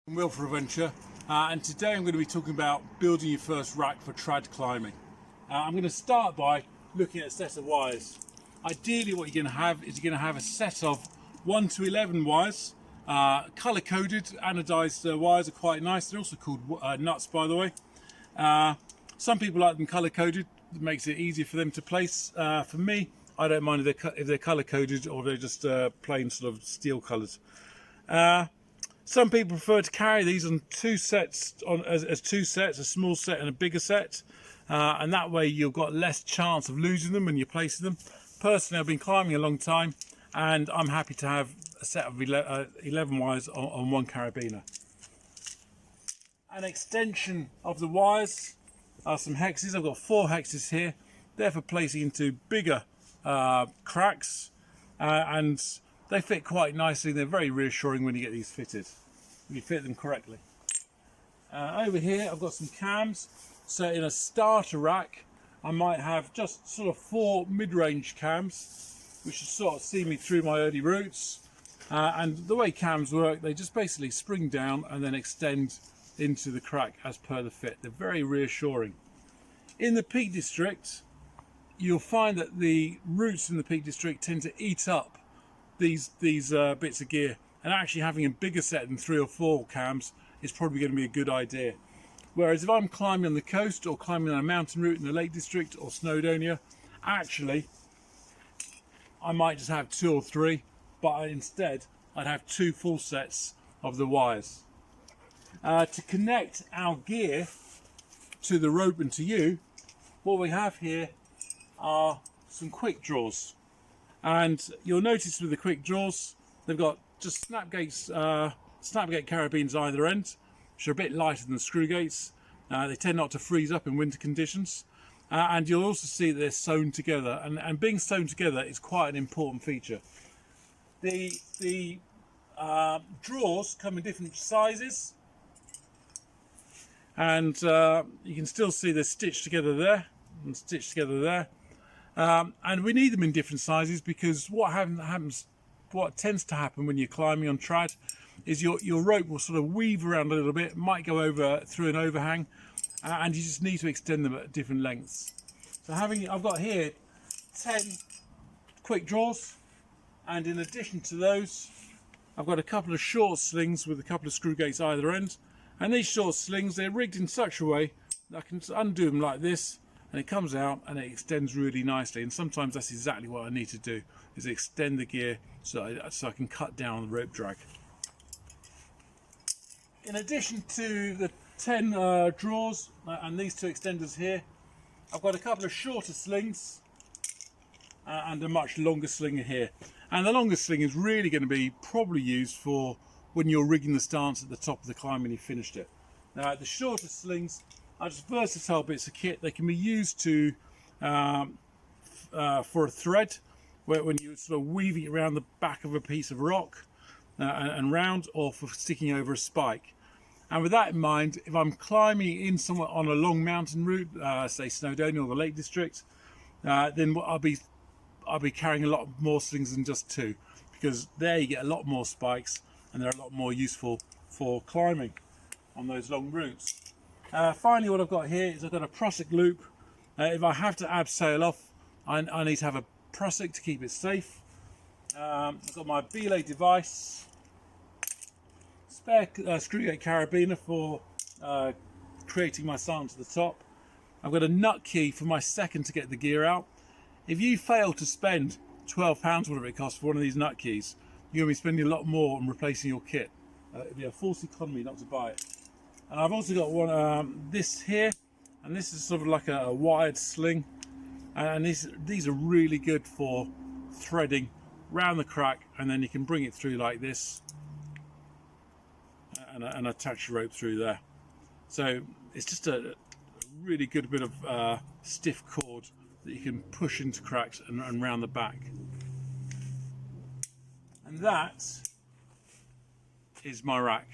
Will for Adventure, and today I'm going to be talking about building your first rack for trad climbing. I'm going to start by looking at a set of wires. Ideally what you're going to have is a set of 1 to 11 wires, colour coded, anodised wires are quite nice. They're also called nuts, by the way. Some people like them colour coded, it makes it easier for them to place. For me, I don't mind if they're colour coded or they're just plain sort of steel coloured. Some people prefer to carry these on two sets, as two sets, a small set and a bigger set, and that way you've got less chance of losing them when you're placing them. Personally, I've been climbing a long time, and I'm happy to have a set of 11 wires on one carabiner. An extension of the wires are some hexes. I've got 4 hexes here. They're for placing into bigger cracks, and they fit quite nicely. They're very reassuring when you get these fitted, if you fit them correctly. Over here I've got some cams. So in a starter rack I might have just sort of 4 mid-range cams which should sort of see me through my early routes, and the way cams work, they just basically spring down and then extend into the crack as per the fit. They're very reassuring. In the Peak District you'll find that the routes in the Peak District tend to eat up these bits of gear, and actually having a bigger set than 3 or 4 cams is probably going to be a good idea. Whereas if I'm climbing on the coast or climbing on a mountain route in the Lake District or Snowdonia, actually I might just have 2 or 3, but instead I'd have 2 full sets of the wires. To connect our gear to the rope and to you, what we have here are some quick draws. And you'll notice with the quick draws, they've got just snapgate carabines either end, which are a bit lighter than the screw gates. They tend not to freeze up in winter conditions. And you'll also see that they're sewn together. And being sewn together is quite an important feature. The drawers come in different sizes. And you can still see they're stitched together there and stitched together there. And we need them in different sizes because what tends to happen when you're climbing on trad is your rope will sort of weave around a little bit, might go over through an overhang, and you just need to extend them at different lengths. So I've got here 10 quick draws, and in addition to those I've got a couple of short slings with a couple of screw gates either end, and these short slings, they're rigged in such a way that I can undo them like this, and it comes out and it extends really nicely. And sometimes that's exactly what I need to do, is extend the gear so I can cut down on the rope drag. In addition to the 10 drawers and these 2 extenders here, I've got a couple of shorter slings and a much longer sling here. And the longer sling is really going to be probably used for when you're rigging the stance at the top of the climb when you've finished it. Now the shorter slings are just versatile bits of kit. They can be used to for a thread, when you sort of weave it around the back of a piece of rock and round, or for sticking over a spike. And with that in mind, if I'm climbing in somewhere on a long mountain route, say Snowdonia or the Lake District, then I'll be carrying a lot more slings than just 2, because there you get a lot more spikes and they're a lot more useful for climbing on those long routes. Finally, what I've got here is I've got a prusik loop. If I have to abseil off, I need to have a prusik to keep it safe. I've got my belay device, spare screwgate carabiner for creating my stance at the top. I've got a nut key for my second to get the gear out. If you fail to spend £12, whatever it costs, for one of these nut keys, you're going to be spending a lot more on replacing your kit. It'd be a false economy not to buy it. And I've also got one, this here, and this is sort of like a wired sling, and these are really good for threading round the crack, and then you can bring it through like this and attach the rope through there. So it's just a really good bit of stiff cord that you can push into cracks and round the back. And that is my rack.